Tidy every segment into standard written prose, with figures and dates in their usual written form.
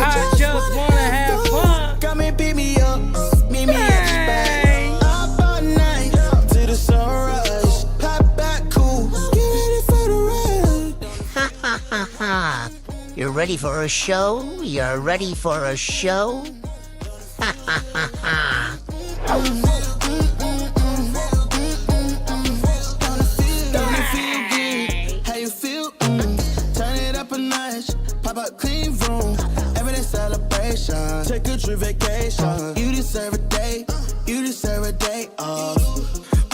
I just wanna have fun. Come and pick me up, meet me at the spot. Up all night to the sunrise. Pop back cool, get ready for the ride. Ha ha ha. You're ready for a show? You're ready for a show? Ha ha ha ha. How you feel? Turn it up a notch. Pop up clean room. Everyday celebration. Take a trip vacation. You deserve a day. You deserve a day off.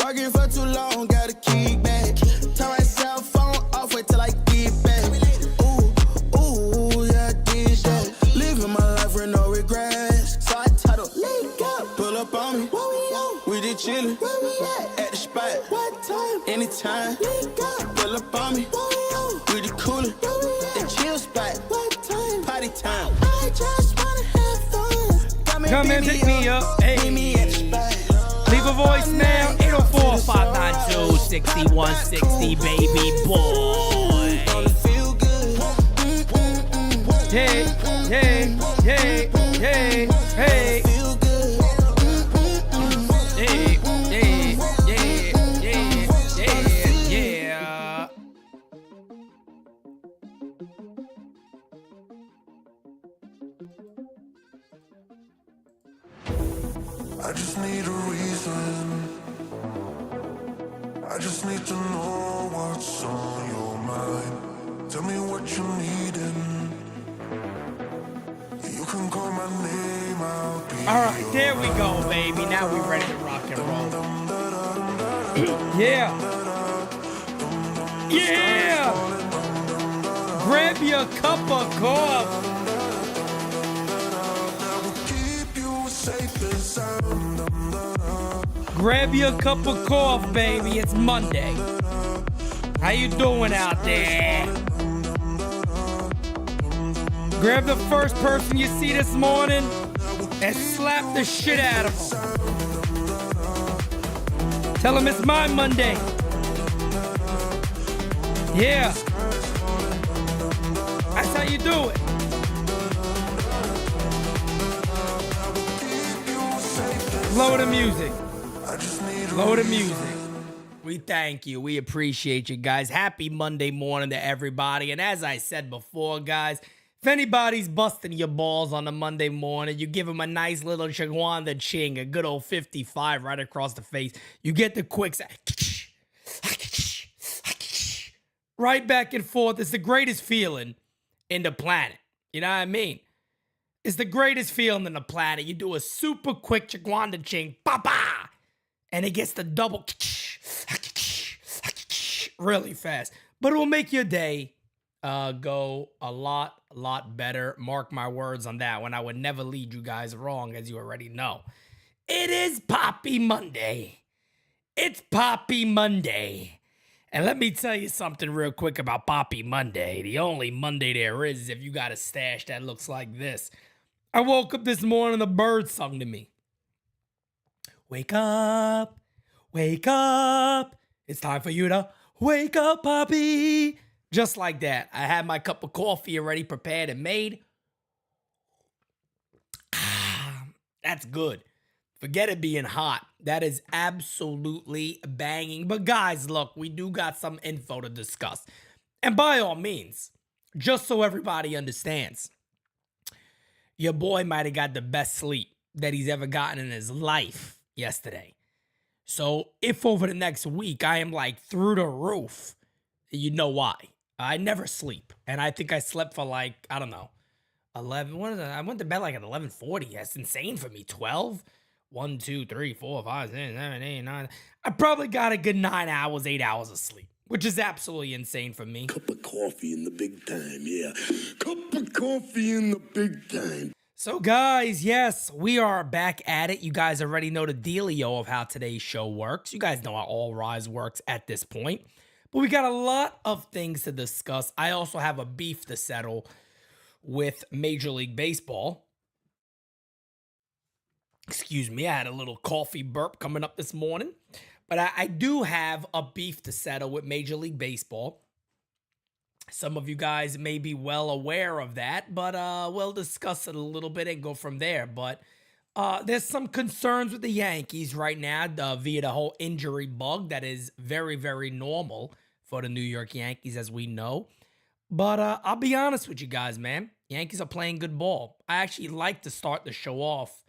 Working for too long, gotta kick back. Turn my cell phone off, wait till I get back. Ooh, yeah, I did that. Living my life with no regrets. So I titled, let go. Pull up on me. Where we on? We did chillin'. Where we at the spot. What time? Anytime. Let go. Pull up on me. Where we on? We did coolin'. The chill spot. What time? Party time. I just wanna have fun. Come and pick me up. Hey. Me at the spot. Leave a voicemail, 804-592-6160, baby boy. Hey, hey, hey, hey, hey. Hey, hey, yeah, yeah, yeah. I just need a reason. I just need to know what's on your mind. Tell me what you needin'. You can call my name, I'll be. All right, there we go, baby. Now we ready to rock and roll. Yeah. Yeah. Grab your cup of coffee. Grab your cup of coffee, baby. It's Monday. How you doing out there? Grab the first person you see this morning and slap the shit out of them. Tell them it's my Monday. Yeah. That's how you do it. Lower the music. Lower the music. We thank you. We appreciate you guys. Happy Monday morning to everybody. And as I said before, guys, if anybody's busting your balls on a Monday morning, you give them a nice little Chagwanda ching, a good old 55 right across the face. You get the quick right back and forth. It's the greatest feeling in the planet. You know what I mean? It's the greatest feeling in the planet. You do a super quick Chagwanda ching, pa-pa, and it gets the double really fast. But it will make your day go a lot better. Mark my words on that one. I would never lead you guys wrong, as you already know. It is Poppy Monday. It's Poppy Monday. And let me tell you something real quick about Poppy Monday. The only Monday there is if you got a stash that looks like this. I woke up this morning, the bird sung to me. Wake up, wake up. It's time for you to wake up, Poppy. Just like that. I had my cup of coffee already prepared and made. That's good. Forget it being hot. That is absolutely banging. But guys, look, we do got some info to discuss. And by all means, just so everybody understands, your boy might have got the best sleep that he's ever gotten in his life yesterday. So if over the next week I am like through the roof, you know why. I never sleep. And I think I slept for like, I don't know, 11. What is it? I went to bed like at 11:40. That's insane for me. 12? 1, 2, 3, 4, 5, 6, 7, 8, 9. I probably got a good 9 hours, 8 hours of sleep, which is absolutely insane for me. Cup of coffee in the big time, yeah. Cup of coffee in the big time. So guys, yes, we are back at it. You guys already know the dealio of how today's show works. You guys know how All Rise works at this point. But we got a lot of things to discuss. I also have a beef to settle with Major League Baseball. Excuse me, I had a little coffee burp coming up this morning. But I do have a beef to settle with Major League Baseball. Some of you guys may be well aware of that, but we'll discuss it a little bit and go from there. But there's some concerns with the Yankees right now via the whole injury bug that is very, very normal for the New York Yankees, as we know. But I'll be honest with you guys, man. Yankees are playing good ball. I actually like to start the show off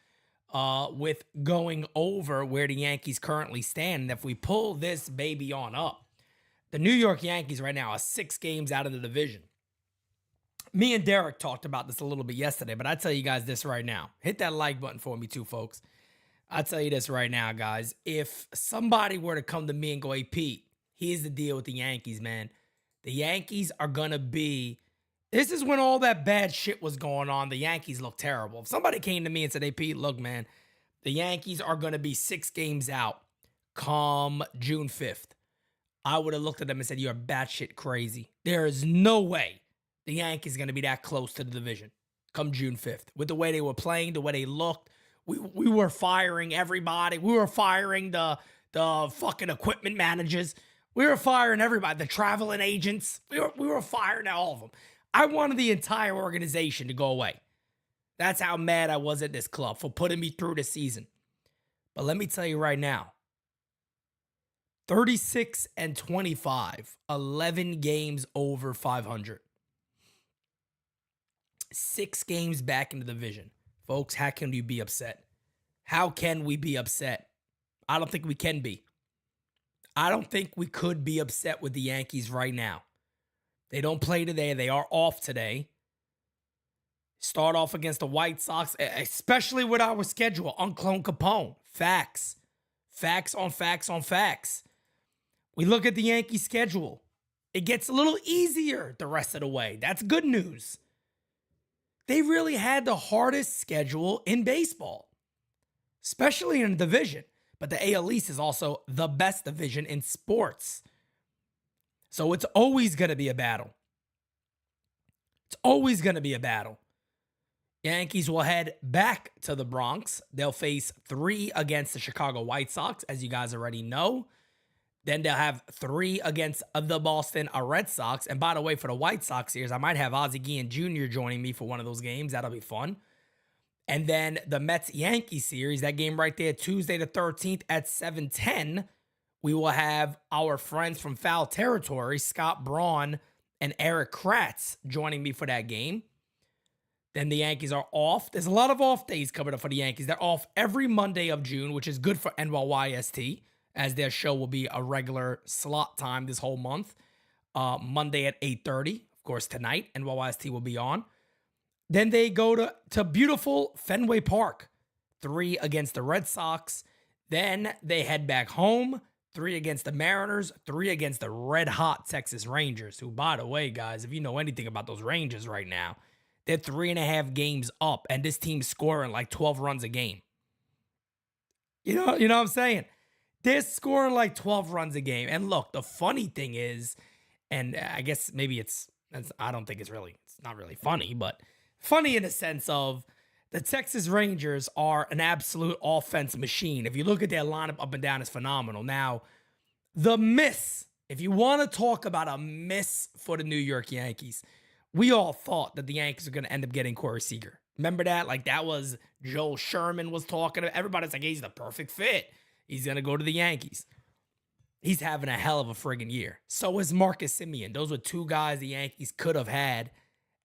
with going over where the Yankees currently stand. And if we pull this baby on up, the New York Yankees right now are 6 games out of the division. Me and Derek talked about this a little bit yesterday, but I tell you guys this right now. Hit that like button for me too, folks. I'll tell you this right now, guys. If somebody were to come to me and go, hey, Pete, here's the deal with the Yankees, man. The Yankees are going to be... This is when all that bad shit was going on. The Yankees look terrible. If somebody came to me and said, hey, Pete, look, man, the Yankees are going to be 6 games out come June 5th. I would have looked at them and said, you're batshit crazy. There is no way the Yankees are going to be that close to the division come June 5th. With the way they were playing, the way they looked, we were firing everybody. We were firing the fucking equipment managers. We were firing everybody, the traveling agents. We were firing all of them. I wanted the entire organization to go away. That's how mad I was at this club for putting me through the season. But let me tell you right now, 36-25, 11 games over 500. 6 games back in the division. Folks, how can you be upset? How can we be upset? I don't think we can be. I don't think we could be upset with the Yankees right now. They don't play today. They are off today. Start off against the White Sox, especially with our schedule. Unclone Capone. Facts. Facts on facts on facts. We look at the Yankee schedule. It gets a little easier the rest of the way. That's good news. They really had the hardest schedule in baseball, especially in the division. But the AL East is also the best division in sports. So it's always going to be a battle. It's always going to be a battle. Yankees will head back to the Bronx. They'll face 3 against the Chicago White Sox, as you guys already know. Then they'll have 3 against the Boston Red Sox. And by the way, for the White Sox series, I might have Ozzie Guillen Jr. joining me for one of those games. That'll be fun. And then the Mets-Yankees series, that game right there, Tuesday the 13th at 7:10, we will have our friends from Foul Territory, Scott Braun and Eric Kratz, joining me for that game. Then the Yankees are off. There's a lot of off days coming up for the Yankees. They're off every Monday of June, which is good for NYYST, as their show will be a regular slot time this whole month. Monday at 8:30. Of course, tonight, NYYST will be on. Then they go to beautiful Fenway Park. 3 against the Red Sox. Then they head back home. 3 against the Mariners. 3 against the red-hot Texas Rangers, who, by the way, guys, if you know anything about those Rangers right now, they're 3.5 games up, and this team's scoring like 12 runs a game. You know what I'm saying? They're scoring like 12 runs a game. And look, the funny thing is, and I guess maybe I don't think it's not really funny, but funny in the sense of the Texas Rangers are an absolute offense machine. If you look at their lineup up and down, it's phenomenal. Now, the miss, if you want to talk about a miss for the New York Yankees, we all thought that the Yankees are going to end up getting Corey Seager. Remember that? Like, that was Joel Sherman was talking to everybody's like, he's the perfect fit. He's going to go to the Yankees. He's having a hell of a friggin' year. So is Marcus Semien. Those were two guys the Yankees could have had,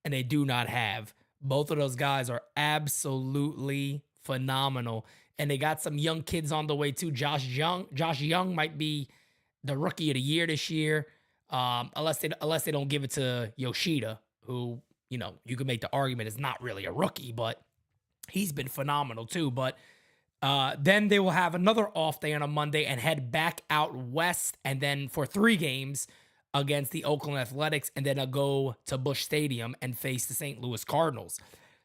and they do not have. Both of those guys are absolutely phenomenal. And they got some young kids on the way too. Josh Young might be the rookie of the year this year. Unless they don't give it to Yoshida, who, you know, you could make the argument is not really a rookie, but he's been phenomenal too. But then they will have another off day on a Monday and head back out west, and then for 3 games against the Oakland Athletics, and then I'll go to Busch Stadium and face the St. Louis Cardinals.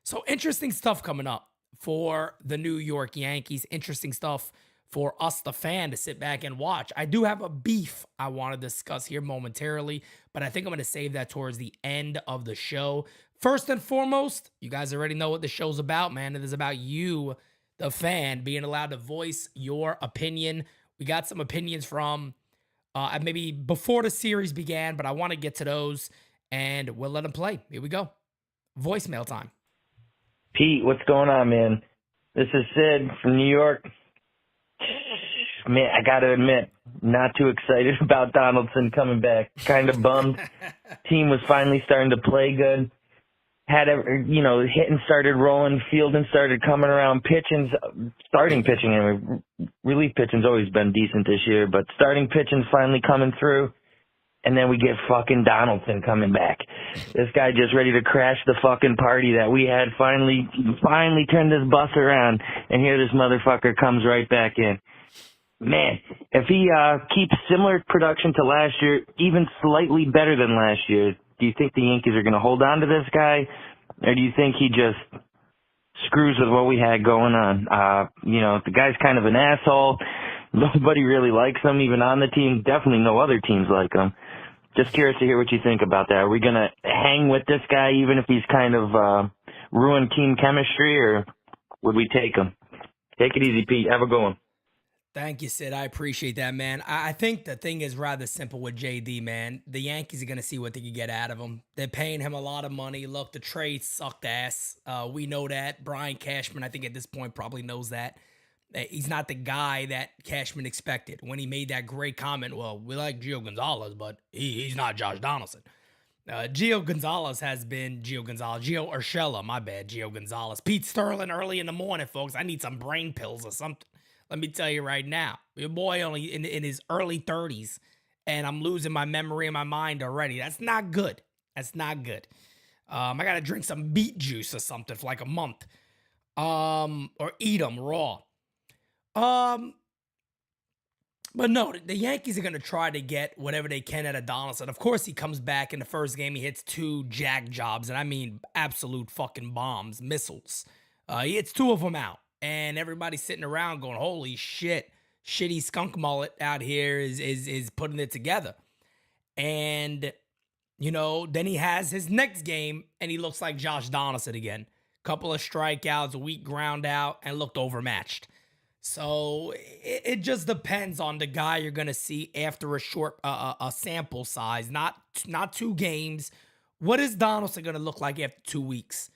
So interesting stuff coming up for the New York Yankees. Interesting stuff for us, the fan, to sit back and watch. I do have a beef I want to discuss here momentarily, but I think I'm going to save that towards the end of the show. First and foremost, you guys already know what the show's about, man. It is about you, the fan, being allowed to voice your opinion. We got some opinions from maybe before the series began, but I want to get to those, and we'll let them play. Here we go. Voicemail time. Pete, what's going on, man? This is Sid from New York. Man, I got to admit, not too excited about Donaldson coming back. Kind of bummed. Team was finally starting to play good. Hitting started rolling, fielding started coming around, starting pitching, and relief pitching's always been decent this year, but starting pitching's finally coming through, and then we get fucking Donaldson coming back. This guy just ready to crash the fucking party that we had, finally turned this bus around, and here this motherfucker comes right back in. Man, if he keeps similar production to last year, even slightly better than last year, do you think the Yankees are going to hold on to this guy, or do you think he just screws with what we had going on? The guy's kind of an asshole. Nobody really likes him, even on the team. Definitely no other teams like him. Just curious to hear what you think about that. Are we going to hang with this guy even if he's kind of ruined team chemistry, or would we take him? Take it easy, Pete. Have a good one. Thank you, Sid. I appreciate that, man. I think the thing is rather simple with JD, man. The Yankees are going to see what they can get out of him. They're paying him a lot of money. Look, the trade sucked ass. We know that. Brian Cashman, I think at this point, probably knows that. He's not the guy that Cashman expected when he made that great comment. Well, we like Gio Gonzalez, but he's not Josh Donaldson. Gio Urshela, my bad, Gio Gonzalez. Pete Sterling early in the morning, folks. I need some brain pills or something. Let me tell you right now, your boy only in his early 30s, and I'm losing my memory and my mind already. That's not good. That's not good. I got to drink some beet juice or something for like a month, or eat them raw. But no, the Yankees are going to try to get whatever they can out of Donaldson. Of course, he comes back in the first game. He hits 2 jack jobs, and I mean absolute fucking bombs, missiles. He hits 2 of them out. And everybody's sitting around going, holy shit, shitty skunk mullet out here is putting it together. And, then he has his next game, and he looks like Josh Donaldson again. Couple of strikeouts, a weak ground out, and looked overmatched. So it just depends on the guy you're going to see after a short a sample size, not 2 games. What is Donaldson going to look like after 2 weeks?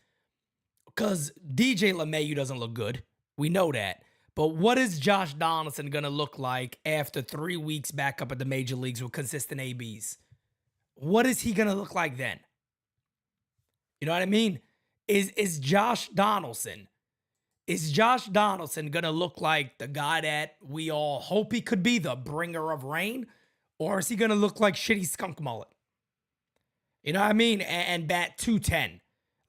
Because DJ LeMahieu doesn't look good. We know that. But what is Josh Donaldson going to look like after 3 weeks back up at the major leagues with consistent ABs? What is he going to look like then? You know what I mean? Is Josh Donaldson going to look like the guy that we all hope he could be, the bringer of rain? Or is he going to look like shitty skunk mullet? You know what I mean? And bat 210.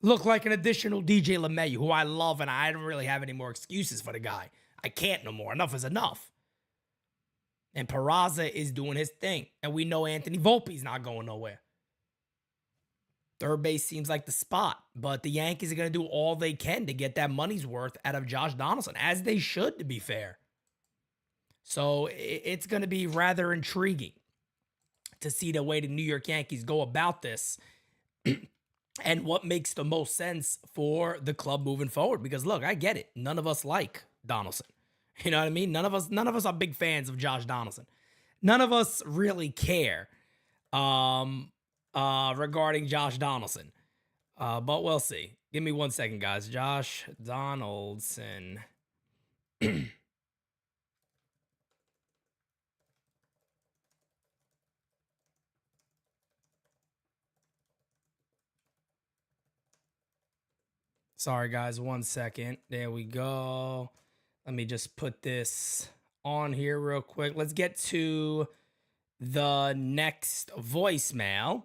Look like an additional DJ LeMahieu, who I love, and I don't really have any more excuses for the guy. I can't no more. Enough is enough. And Peraza is doing his thing. And we know Anthony Volpe's not going nowhere. Third base seems like the spot. But the Yankees are going to do all they can to get that money's worth out of Josh Donaldson, as they should, to be fair. So it's going to be rather intriguing to see the way the New York Yankees go about this. And what makes the most sense for the club moving forward. Because look, I get it. None of us like Donaldson. You know what I mean? None of us are big fans of Josh Donaldson. None of us really care regarding Josh Donaldson. But we'll see. Give me 1 second, guys. Josh Donaldson. Sorry, guys. 1 second. There we go. Let me just put this on here real quick. Let's get to the next voicemail,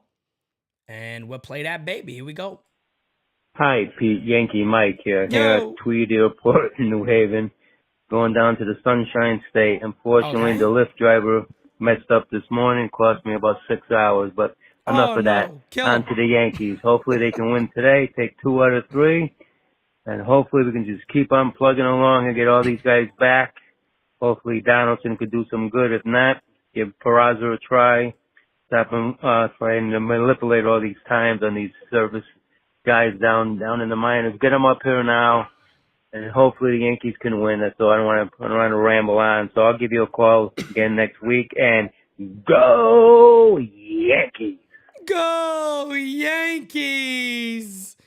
and we'll play that baby. Here we go. Hi, Pete. Yankee Mike here. Here Yo. at Tweed Airport in New Haven, going down to the Sunshine State. Unfortunately, Okay. the Lyft driver messed up this morning, cost me about 6 hours, but enough of that. Kill On him. to the Yankees. Hopefully they can win today, take 2 out of 3, and hopefully we can just keep on plugging along and get all these guys back. Hopefully Donaldson could do some good. If not, give Peraza a try. Stop him trying to manipulate all these times on these service guys down in the minors. Get them up here now, and hopefully the Yankees can win. That's all. I don't want to ramble on. So I'll give you a call again next week. And go Yankees! Go Yankees!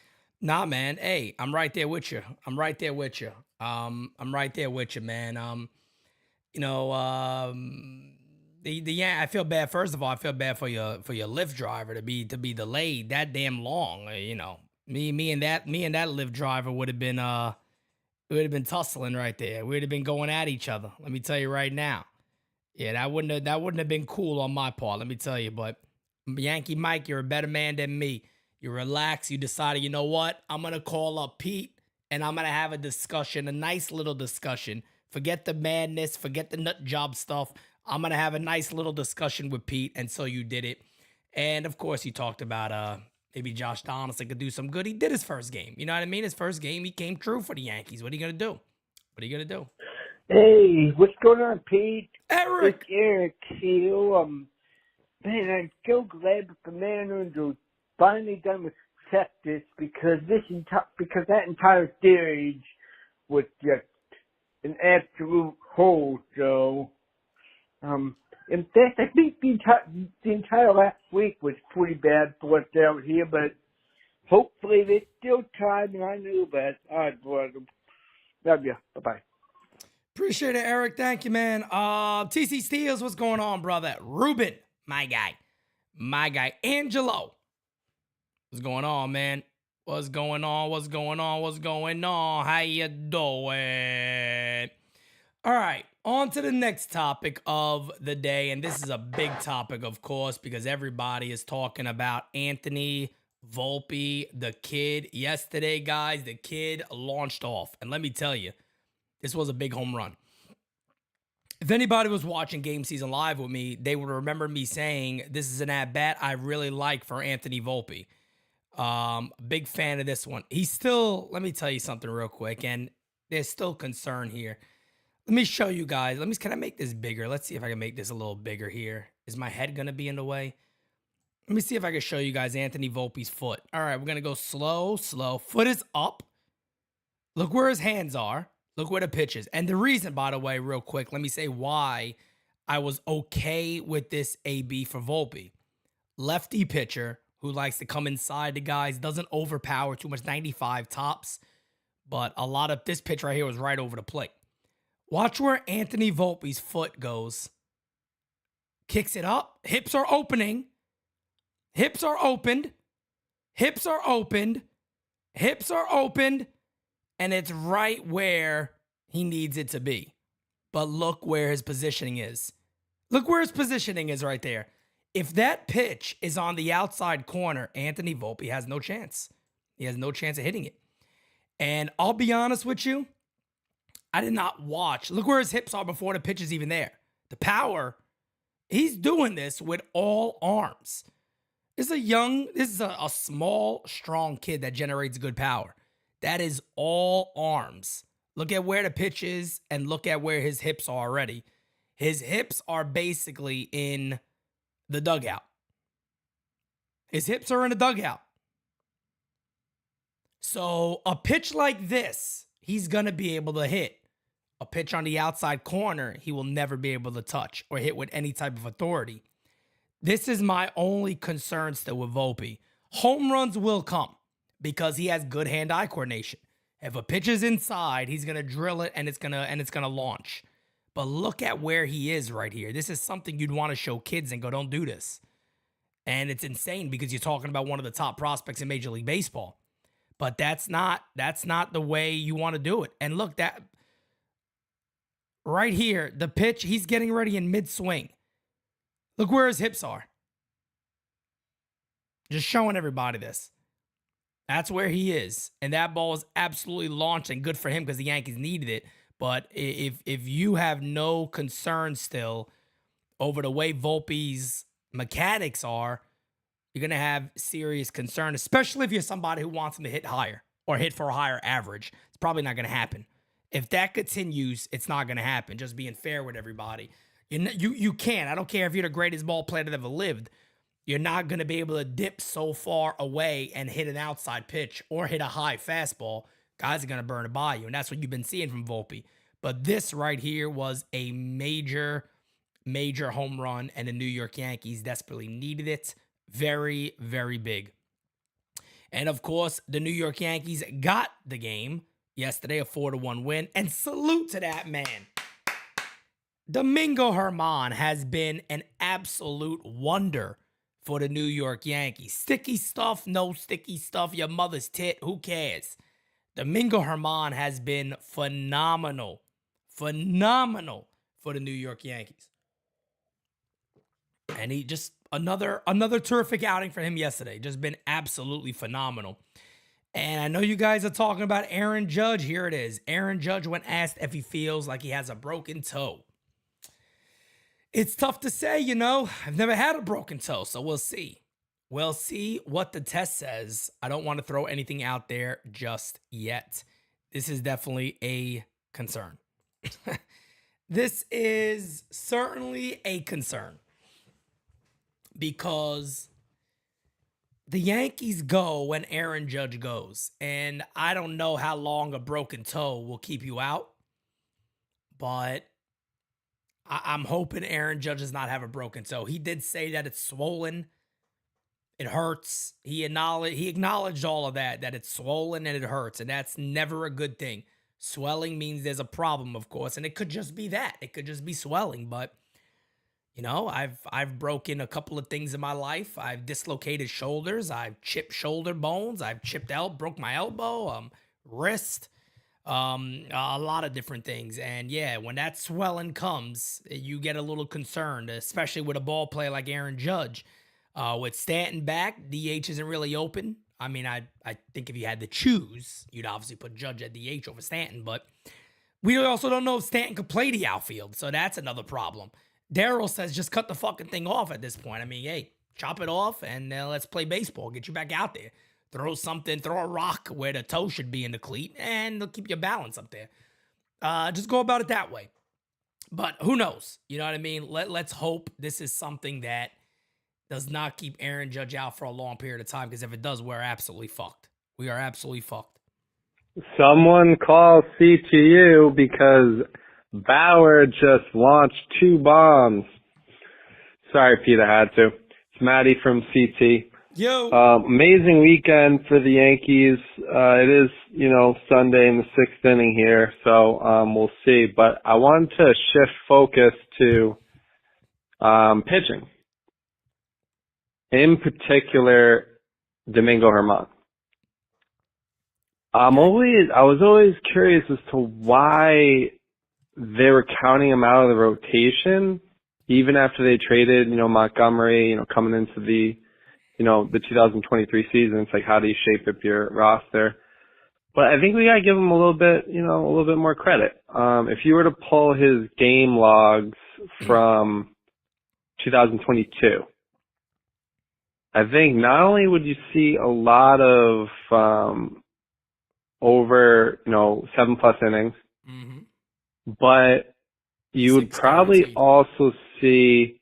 Nah, man. Hey, I'm right there with you. I'm right there with you, man. I feel bad. First of all, I feel bad for your Lyft driver to be delayed that damn long. Me and that Lyft driver would have been tussling right there. We'd have been going at each other. Let me tell you right now. Yeah, that wouldn't have been cool on my part. Let me tell you. But Yankee Mike, you're a better man than me. You relax. You decided, you know what? I'm gonna call up Pete and I'm gonna have a discussion, a nice little discussion. Forget the madness. Forget the nut job stuff. I'm going to have a nice little discussion with Pete, and so you did it. And, of course, he talked about maybe Josh Donaldson could do some good. He did his first game. You know what I mean? His first game, he came true for the Yankees. What are you going to do? What are you going to do? Hey, what's going on, Pete? Eric! It's Eric here. Man, I'm so glad that the Mariners are finally done with Texas because that entire series was just an absolute hole, so... in fact, I think the entire last week was pretty bad for us out here, but hopefully they still tried, and I knew that. All right, brother. Love you. Bye-bye. Appreciate it, Eric. Thank you, man. TC Steels, what's going on, brother? Ruben, my guy. Angelo, what's going on, man? What's going on? How you doing? All right, on to the next topic of the day, and this is a big topic, of course, because everybody is talking about Anthony Volpe, the kid. Yesterday, guys, the kid launched off, and let me tell you, this was a big home run. If anybody was watching Game Season Live with me, they would remember me saying this is an at-bat I really like for Anthony Volpe. Big fan of this one. He's still, let me tell you something real quick, and there's still concern here. Let me show you guys. Can I make this bigger? Let's see if I can make this a little bigger here. Is my head going to be in the way? Let me see if I can show you guys Anthony Volpe's foot. All right, we're going to go slow. Foot is up. Look where his hands are. Look where the pitch is. And the reason, by the way, real quick, let me say why I was okay with this AB for Volpe. Lefty pitcher who likes to come inside the guys, doesn't overpower too much, 95 tops. But a lot of this pitch right here was right over the plate. Watch where Anthony Volpe's foot goes. Kicks it up. Hips are opening. Hips are opened. And it's right where he needs it to be. But look where his positioning is. Look where his positioning is right there. If that pitch is on the outside corner, Anthony Volpe has no chance. He has no chance of hitting it. And I'll be honest with you, I did not watch. Look where his hips are before the pitch is even there. The power, he's doing this with all arms. This is a small, strong kid that generates good power. That is all arms. Look at where the pitch is and look at where his hips are already. His hips are basically in the dugout. His hips are in the dugout. So a pitch like this, he's going to be able to hit. A pitch on the outside corner, he will never be able to touch or hit with any type of authority. This is my only concern still with Volpe. Home runs will come. because he has good hand-eye coordination. If a pitch is inside, he's gonna drill it and it's gonna launch. But look at where he is right here. This is something you'd want to show kids and go, don't do this. And it's insane because you're talking about one of the top prospects in Major League Baseball. But that's not the way you want to do it. And look, that right here, the pitch, he's getting ready in mid-swing. Look where his hips are. Just showing everybody this. That's where he is. And that ball is absolutely launched and good for him because the Yankees needed it. But if you have no concern still over the way Volpe's mechanics are, you're going to have serious concern, especially if you're somebody who wants him to hit higher or hit for a higher average. It's probably not going to happen. If that continues, it's not going to happen. Just being fair with everybody. You can't. I don't care if you're the greatest ball player that ever lived. You're not going to be able to dip so far away and hit an outside pitch or hit a high fastball. Guys are going to burn it by you, and that's what you've been seeing from Volpe. But this right here was a major home run, and the New York Yankees desperately needed it. Very, very big. And, of course, the New York Yankees got the game yesterday, a 4-1 win. And salute to that man. Domingo Germán has been an absolute wonder for the New York Yankees. Sticky stuff, no sticky stuff, your mother's tit, who cares? Domingo Germán has been phenomenal for the New York Yankees. And he just, another terrific outing for him yesterday. Just been absolutely phenomenal. And I know you guys are talking about Aaron Judge. Here it is. Aaron Judge, when asked if he feels like he has a broken toe. It's tough to say, you know. I've never had a broken toe, so we'll see. We'll see what the test says. I don't want to throw anything out there just yet. This is definitely a concern. This is certainly a concern because the Yankees go when Aaron Judge goes. And I don't know how long a broken toe will keep you out, but I'm hoping Aaron Judge does not have a broken toe. He did say that it's swollen. It hurts. He acknowledged all of that it's swollen and it hurts, and that's never a good thing. Swelling means there's a problem, of course, and it could just be that. It could just be swelling, but you know, I've broken a couple of things in my life. I've dislocated shoulders. I've chipped shoulder bones. I've broke my elbow, wrist, a lot of different things. And yeah, when that swelling comes, you get a little concerned, especially with a ball player like Aaron Judge. With Stanton back, DH isn't really open. I mean, I think if you had to choose, you'd obviously put Judge at DH over Stanton, but we also don't know if Stanton could play the outfield, so that's another problem. Daryl says just cut the fucking thing off at this point. I mean, hey, chop it off and let's play baseball. Get you back out there. Throw a rock where the toe should be in the cleat, and they'll keep your balance up there. Just go about it that way. But who knows? You know what I mean? Let's hope this is something that does not keep Aaron Judge out for a long period of time, because if it does, we're absolutely fucked. We are absolutely fucked. Someone call CTU because Bauer just launched 2 bombs. Sorry, Pete, I had to. It's Maddie from CT. Yo. Amazing weekend for the Yankees. It is, Sunday in the 6th inning here, so we'll see. But I wanted to shift focus to pitching. In particular, Domingo Germán. I was always curious as to why they were counting him out of the rotation, even after they traded, Montgomery, coming into the 2023 season. It's like, how do you shape up your roster? But I think we gotta give him a little bit more credit. If you were to pull his game logs from 2022, I think not only would you see a lot of over 7+ innings, but you would probably also see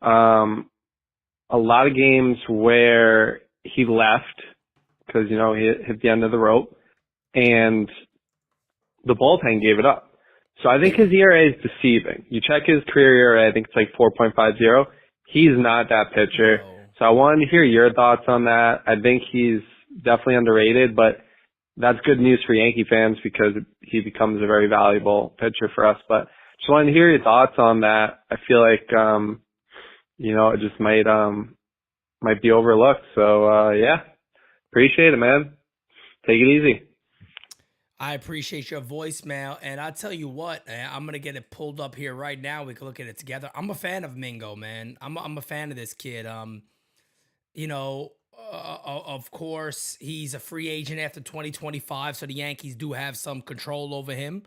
a lot of games where he left because he hit the end of the rope and the bullpen gave it up. So I think his ERA is deceiving. You check his career ERA, I think it's like 4.50. He's not that pitcher. So I wanted to hear your thoughts on that. I think he's, definitely underrated, but that's good news for Yankee fans because he becomes a very valuable pitcher for us. But just wanted to hear your thoughts on that. I feel like, it just might be overlooked. So, yeah, appreciate it, man. Take it easy. I appreciate your voicemail, and I tell you what, I'm gonna get it pulled up here right now. We can look at it together. I'm a fan of Mingo, man. I'm a fan of this kid. Of course, he's a free agent after 2025, so the Yankees do have some control over him.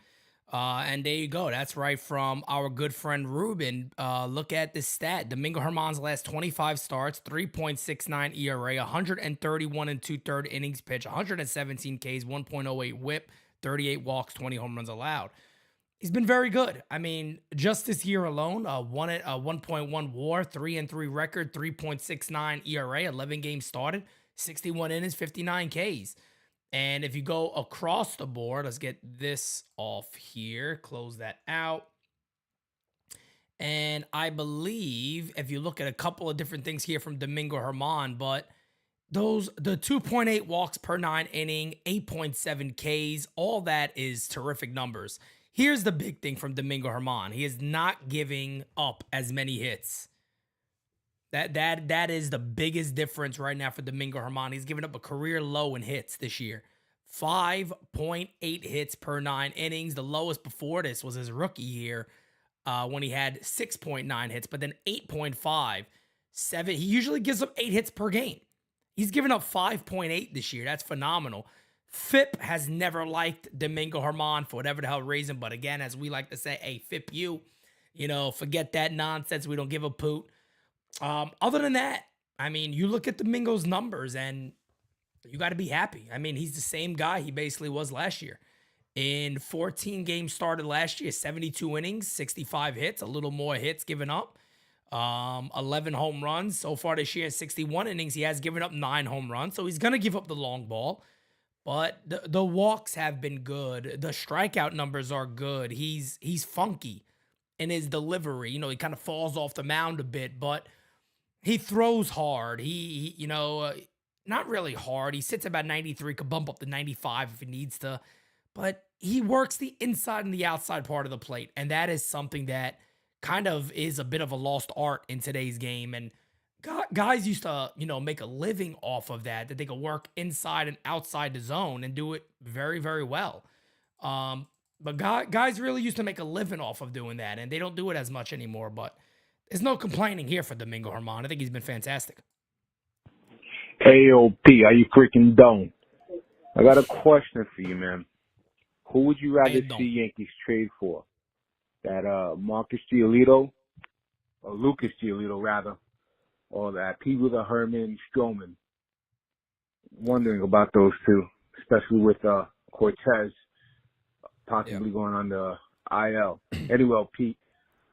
And there you go. That's right from our good friend Ruben. Look at this stat. Domingo Germán's last 25 starts, 3.69 ERA, 131 and 2/3 innings pitched, 117 Ks, 1.08 whip, 38 walks, 20 home runs allowed. He's been very good. I mean, just this year alone, 1.1 WAR, 3-3 record, 3.69 ERA, 11 games started, 61 innings, 59 Ks. And if you go across the board, let's get this off here, close that out. And I believe if you look at a couple of different things here from Domingo Germán, but the 2.8 walks per 9 inning, 8.7 Ks, all that is terrific numbers. Here's the big thing from Domingo Germán. He is not giving up as many hits. That is the biggest difference right now for Domingo Germán. He's given up a career low in hits this year. 5.8 hits per 9 innings. The lowest before this was his rookie year when he had 6.9 hits, but then 8.5. He usually gives up 8 hits per game. He's given up 5.8 this year. That's phenomenal. FIP has never liked Domingo Germán for whatever the hell reason. But again, as we like to say, hey, FIP forget that nonsense. We don't give a poot. Other than that, I mean, you look at Domingo's numbers and you got to be happy. I mean, he's the same guy he basically was last year. In 14 games started last year, 72 innings, 65 hits, a little more hits given up. 11 home runs. So far this year, 61 innings, he has given up 9 home runs. So he's going to give up the long ball. But the walks have been good. The strikeout numbers are good. He's funky in his delivery. He kind of falls off the mound a bit, but he throws hard. He not really hard. He sits about 93, could bump up to 95 if he needs to. But he works the inside and the outside part of the plate. And that is something that kind of is a bit of a lost art in today's game. And guys used to, make a living off of that they could work inside and outside the zone and do it very, very well. But guys really used to make a living off of doing that, and they don't do it as much anymore. But there's no complaining here for Domingo Germán. I think he's been fantastic. AOP, how you freaking doing? I got a question for you, man. Who would you rather see Yankees trade for? That Marcus Giolito, or Lucas Giolito, rather, or that Peter Herman Stroman? Wondering about those two, especially with Cortes possibly going on the IL. Anyway, Pete,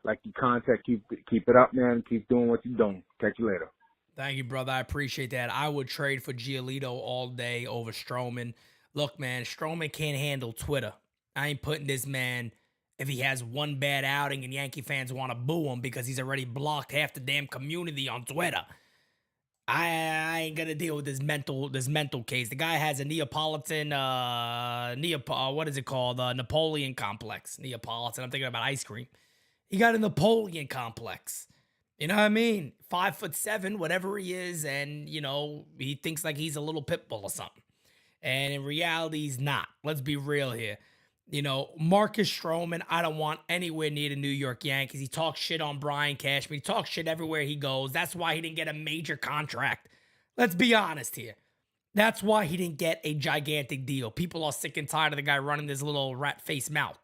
like your contact, keep it up, man. Keep doing what you're doing. Catch you later. Thank you, brother. I appreciate that. I would trade for Giolito all day over Stroman. Look, man, Stroman can't handle Twitter. I ain't putting this man, if he has one bad outing and Yankee fans want to boo him because he's already blocked half the damn community on Twitter. I ain't gonna deal with this mental case. The guy has a Neapolitan, what is it called? Napoleon complex. Neapolitan. I'm thinking about ice cream. He got a Napoleon complex. You know what I mean? 5'7", whatever he is, and he thinks like he's a little pit bull or something. And in reality, he's not. Let's be real here. Marcus Stroman, I don't want anywhere near the New York Yankees. He talks shit on Brian Cashman. He talks shit everywhere he goes. That's why he didn't get a major contract. Let's be honest here. That's why he didn't get a gigantic deal. People are sick and tired of the guy running this little rat face mouth.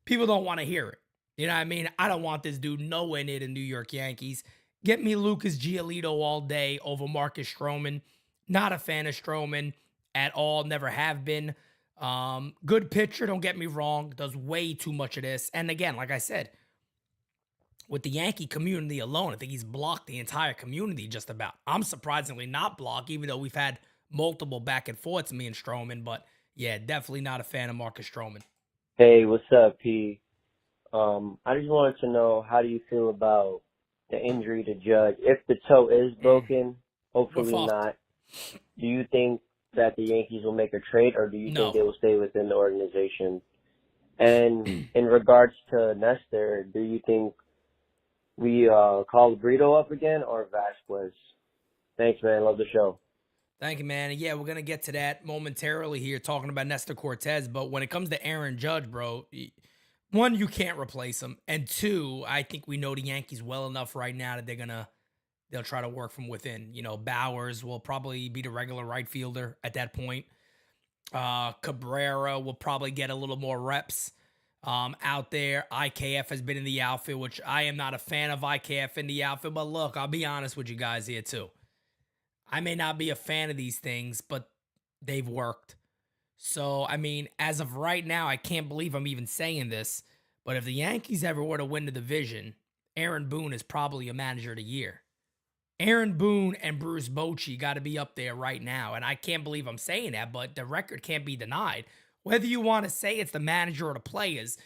People don't want to hear it. You know what I mean? I don't want this dude nowhere near the New York Yankees. Get me Lucas Giolito all day over Marcus Stroman. Not a fan of Stroman at all. Never have been. Good pitcher, don't get me wrong. Does way too much of this. And again, like I said, with the Yankee community alone, I think he's blocked the entire community just about. I'm surprisingly not blocked, even though we've had multiple back and forths, me and Stroman. But yeah, definitely not a fan of Marcus Stroman. Hey, what's up, P? I just wanted to know, how do you feel about the injury to Judge? If the toe is broken, hopefully not, do you think that the Yankees will make a trade, or do you No. think they will stay within the organization? And in regards to Nestor, do you think we call Brito up again or Vasquez? Thanks, man. Love the show. Thank you, man. And yeah, we're going to get to that momentarily here, talking about Nestor Cortes. But when it comes to Aaron Judge, bro, one, you can't replace him. And two, I think we know the Yankees well enough right now that they'll try to work from within. You know, Bowers will probably be the regular right fielder at that point. Cabrera will probably get a little more reps out there. IKF has been in the outfield, which I am not a fan of IKF in the outfield. But look, I'll be honest with you guys here too. I may not be a fan of these things, but they've worked. So, I mean, as of right now, I can't believe I'm even saying this, but if the Yankees ever were to win the division, Aaron Boone is probably a manager of the year. Aaron Boone and Bruce Bochy got to be up there right now, and I can't believe I'm saying that, but the record can't be denied. Whether you want to say it's the manager or the players,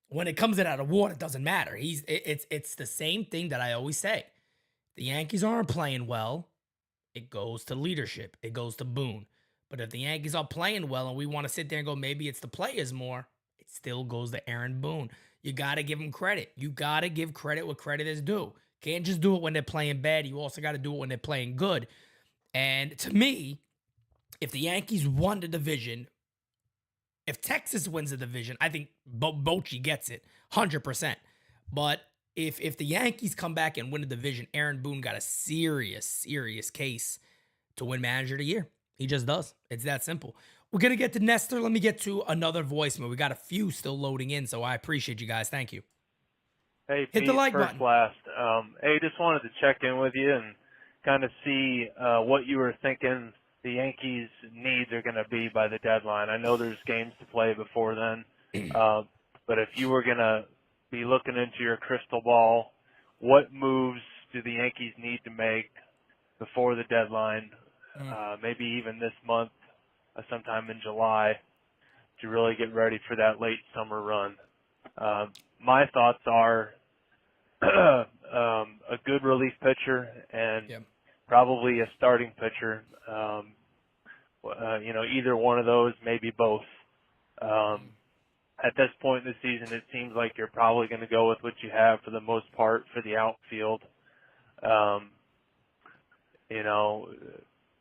when it comes to that award, it doesn't matter. It's the same thing that I always say. The Yankees aren't playing well. It goes to leadership. It goes to Boone. But if the Yankees are playing well and we want to sit there and go, maybe it's the players more, it still goes to Aaron Boone. You got to give him credit. You got to give credit what credit is due. Can't just do it when they're playing bad. You also got to do it when they're playing good. And to me, if the Yankees won the division, if Texas wins the division, I think Bochy gets it 100%. But if the Yankees come back and win the division, Aaron Boone got a serious case to win manager of the year. He just does. It's that simple. We're going to get to Nestor. Let me get to another voicemail. We got a few still loading in, so I appreciate you guys. Thank you. Hey, hit Pete, the like first button. Blast. Hey, just wanted to check in with you and kind of see what you were thinking the Yankees' needs are going to be by the deadline. I know there's games to play before then, but if you were going to be looking into your crystal ball, what moves do the Yankees need to make before the deadline, maybe even this month, sometime in July, to really get ready for that late summer run? My thoughts are a good relief pitcher and probably a starting pitcher. Either one of those, maybe both. At this point in the season, it seems like you're probably going to go with what you have for the most part for the outfield.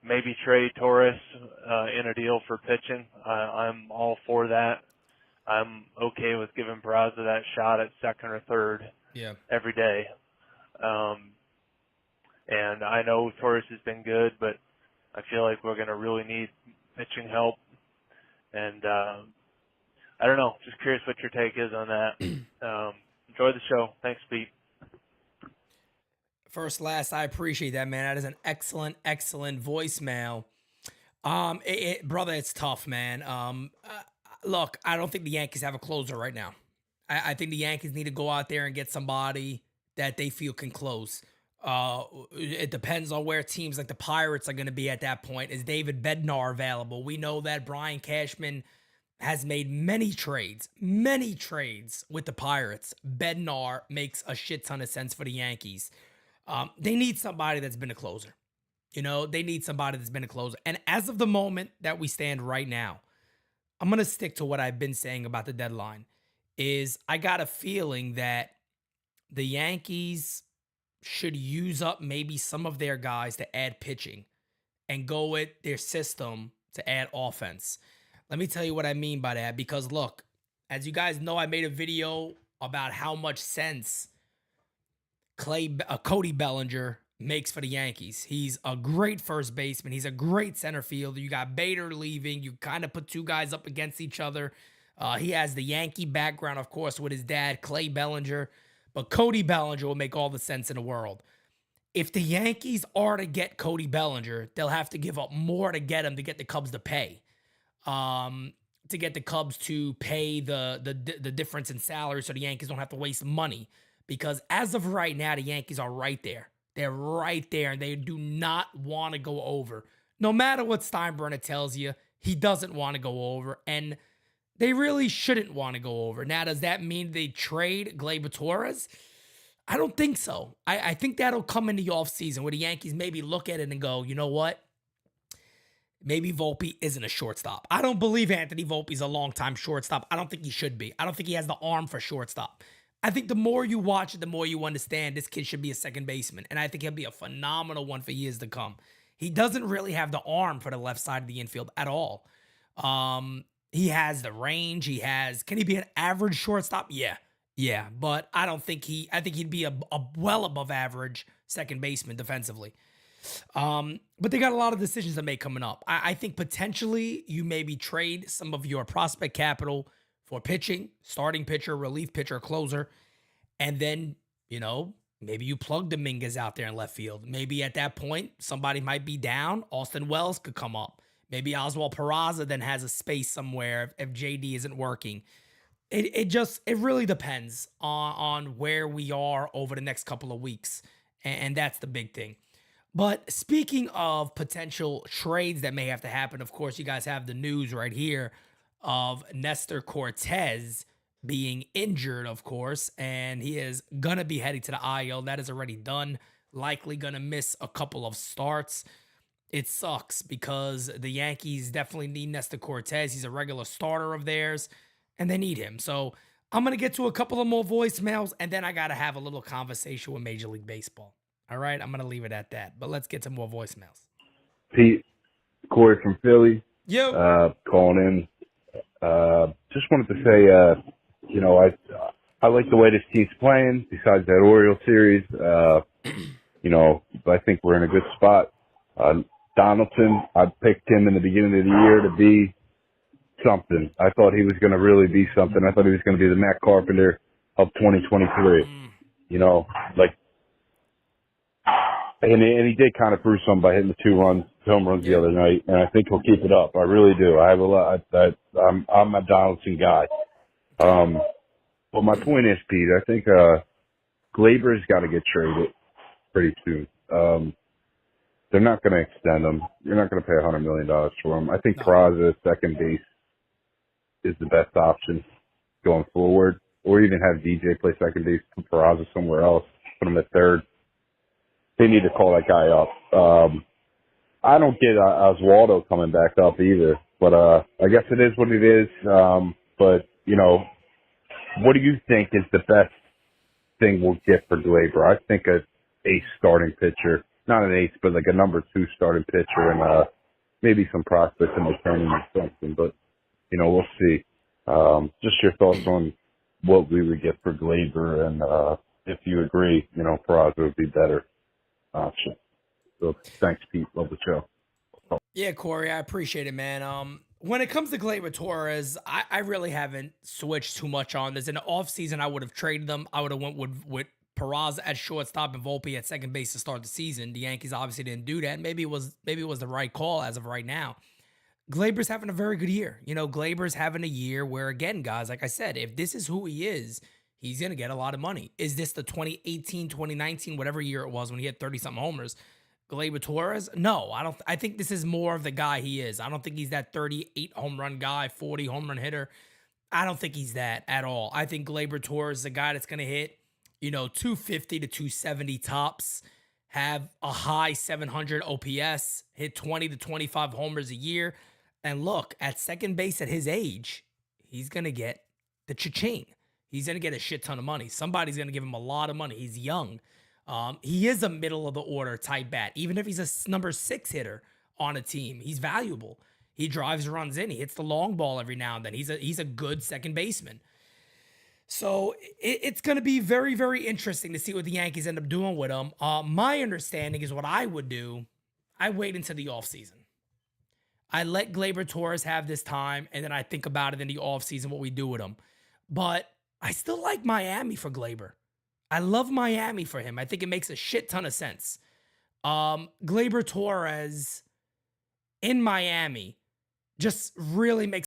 Maybe trade Torres in a deal for pitching. I'm all for that. I'm okay with giving Peraza that shot at second or third every day. And I know Torres has been good, but I feel like we're going to really need pitching help. And I don't know. Just curious what your take is on that. Enjoy the show. Thanks, Pete. First, last, I appreciate that, man. That is an excellent voicemail. Brother, it's tough, man. Look, I don't think the Yankees have a closer right now. I think the Yankees need to go out there and get somebody that they feel can close. It depends on where teams like the Pirates are going to be at that point. Is David Bednar available? We know that Brian Cashman has made many trades with the Pirates. Bednar makes a shit ton of sense for the Yankees. They need somebody that's been a closer. They need somebody that's been a closer. And as of the moment that we stand right now, I'm going to stick to what I've been saying about the deadline. Is I got a feeling that the Yankees should use up maybe some of their guys to add pitching and go with their system to add offense. Let me tell you what I mean by that, because look, as you guys know, I made a video about how much sense Cody Bellinger makes for the Yankees. He's a great first baseman. He's a great center fielder. You got Bader leaving. You kind of put two guys up against each other. He has the Yankee background, of course, with his dad, Clay Bellinger. But Cody Bellinger will make all the sense in the world. If the Yankees are to get Cody Bellinger, they'll have to give up more to get him to get the Cubs to pay. To get the Cubs to pay the difference in salary so the Yankees don't have to waste money. Because as of right now, the Yankees are right there. They're right there, and they do not want to go over. No matter what Steinbrenner tells you, he doesn't want to go over, and they really shouldn't want to go over. Now, does that mean they trade Gleyber Torres? I don't think so. I think that'll come in the offseason where the Yankees maybe look at it and go, you know what? maybe Volpe isn't a shortstop. I don't believe Anthony Volpe's a long-time shortstop. I don't think he should be. I don't think he has the arm for shortstop. I think the more you watch it, the more you understand this kid should be a second baseman. And I think he'll be a phenomenal one for years to come. He doesn't really have the arm for the left side of the infield at all. He has the range. Can he be an average shortstop? Yeah. But I think he'd be a well above average second baseman defensively. But they got a lot of decisions to make coming up. I think potentially you maybe trade some of your prospect capital for pitching, starting pitcher, relief pitcher, closer. And then, maybe you plug Dominguez out there in left field. Maybe at that point, somebody might be down. Austin Wells could come up. Maybe Oswald Peraza then has a space somewhere if JD isn't working. It really depends on where we are over the next couple of weeks. And that's the big thing. But speaking of potential trades that may have to happen, of course, you guys have the news right here of Nestor Cortes being injured, of course, and he is going to be heading to the IL. That is already done. Likely going to miss a couple of starts. It sucks because the Yankees definitely need Nestor Cortes. He's a regular starter of theirs, and they need him. So I'm going to get to a couple of more voicemails, and then I got to have a little conversation with Major League Baseball. All right, I'm going to leave it at that. But let's get to more voicemails. Pete, Corey from Philly. Yo. Calling in. Just wanted to say, I like the way this team's playing. Besides that Orioles series, I think we're in a good spot. Donaldson, I picked him in the beginning of the year to be something. I thought he was going to really be something. I thought he was going to be the Matt Carpenter of 2023. And he did kind of prove something by hitting the 2 home runs the other night, and I think he'll keep it up. I really do. I have a lot. I'm a Donaldson guy. But my point is, Pete, I think Gleyber's got to get traded pretty soon. They're not going to extend him. You're not going to pay $100 million for him. I think Peraza at second base is the best option going forward, or even have DJ play second base, put Peraza somewhere else, put him at third. They need to call that guy up. I don't get Oswaldo coming back up either, but I guess it is what it is. But, what do you think is the best thing we'll get for Gleyber? I think an ace starting pitcher, not an ace, but like a number 2 starting pitcher, and maybe some prospects in returning or something. But, we'll see. Just your thoughts on what we would get for Gleyber, and if you agree, Peraza would be better option. So thanks, Pete. Love the show. Yeah, Corey, I appreciate it, man. When it comes to Gleyber Torres, I really haven't switched too much on this. In the offseason, I would have traded them. I would have went with Peraza at shortstop and Volpe at second base to start the season. The Yankees obviously didn't do that. Maybe it was the right call as of right now. Gleyber's having a very good year. Gleyber's having a year where, again, guys, like I said, if this is who he is, he's going to get a lot of money. Is this the 2018, 2019, whatever year it was when he had 30-something homers? Gleyber Torres? No, I don't. I think this is more of the guy he is. I don't think he's that 38 home run guy, 40 home run hitter. I don't think he's that at all. I think Gleyber Torres is a guy that's going to hit, 250 to 270 tops, have a high 700 OPS, hit 20 to 25 homers a year. And look, at second base at his age, he's going to get the cha-ching. He's going to get a shit ton of money. Somebody's going to give him a lot of money. He's young. He is a middle of the order type bat. Even if he's a number 6 hitter on a team, he's valuable. He drives runs in. He hits the long ball every now and then. He's a good second baseman. So it's going to be very, very interesting to see what the Yankees end up doing with him. My understanding is what I would do. I wait until the offseason. I let Gleyber Torres have this time, and then I think about it in the offseason, what we do with him. But I still like Miami for Gleyber. I love Miami for him. I think it makes a shit ton of sense. Gleyber Torres in Miami just really makes